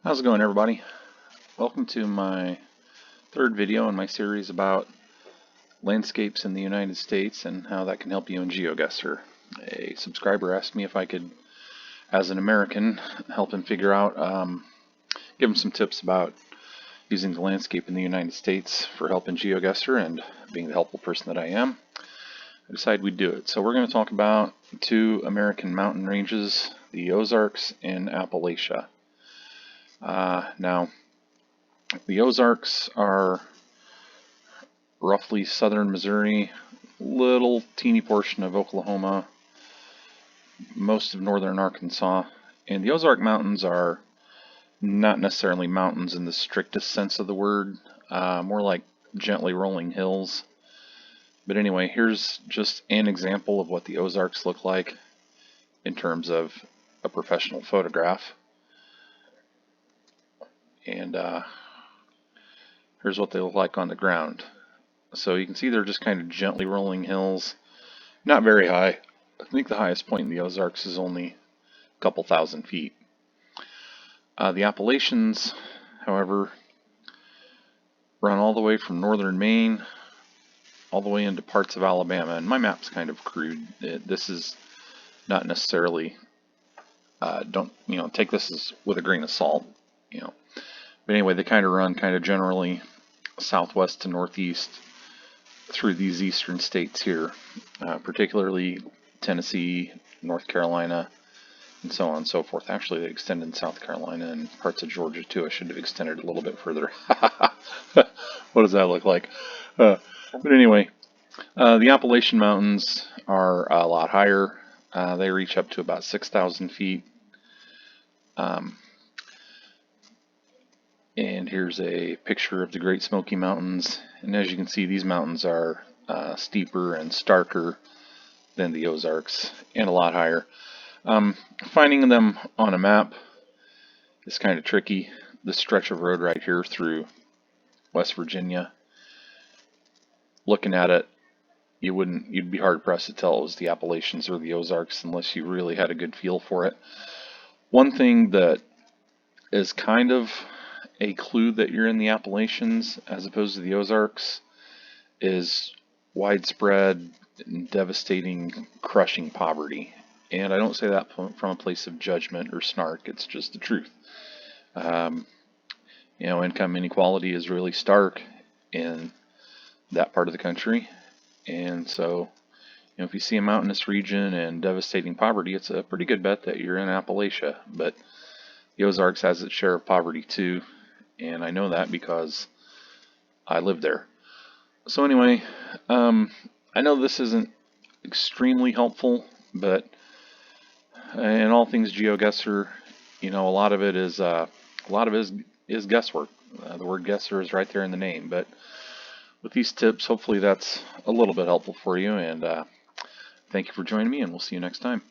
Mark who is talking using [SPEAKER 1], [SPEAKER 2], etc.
[SPEAKER 1] How's it going, everybody? Welcome to my third video in my series about landscapes in the United States and how that can help you in Geoguessr. A subscriber asked me if I could, as an American, help him figure out, give him some tips about using the landscape in the United States for help in Geoguessr, and being the helpful person that I am, I decided we'd do it. So we're going to talk about two American mountain ranges, the Ozarks and Appalachia. Now, the Ozarks are roughly southern Missouri, little teeny portion of Oklahoma, most of northern Arkansas, and the Ozark Mountains are not necessarily mountains in the strictest sense of the word, more like gently rolling hills. But anyway, here's just an example of what the Ozarks look like in terms of a professional photograph. And here's what they look like on the ground. So you can see they're just kind of gently rolling hills, not very high. I think the highest point in the Ozarks is only a couple thousand feet. The Appalachians, however, run all the way from northern Maine all the way into parts of Alabama. And my map's kind of crude. This is not necessarily, don't take this as with a grain of salt, But anyway, they kind of run kind of generally southwest to northeast through these eastern states here, particularly Tennessee, North Carolina, and so on and so forth. Actually, they extend in South Carolina and parts of Georgia too. I should have extended a little bit further. What does that look like? But anyway, the Appalachian Mountains are a lot higher. They reach up to about 6,000 feet. And here's a picture of the Great Smoky Mountains. And as you can see, these mountains are steeper and starker than the Ozarks, and a lot higher. Finding them on a map is kind of tricky. This stretch of road right here through West Virginia, looking at it, you'd be hard pressed to tell it was the Appalachians or the Ozarks unless you really had a good feel for it. One thing that is kind of a clue that you're in the Appalachians as opposed to the Ozarks is widespread and devastating, crushing poverty. And I don't say that from a place of judgment or snark, it's just the truth. Income inequality is really stark in that part of the country. And so, if you see a mountainous region and devastating poverty, it's a pretty good bet that you're in Appalachia. But the Ozarks has its share of poverty too, and I know that because I live there. So anyway, I know this isn't extremely helpful, but in all things Geoguessr, a lot of it is guesswork. The word guesser is right there in the name, but with these tips, hopefully that's a little bit helpful for you, and thank you for joining me, and we'll see you next time.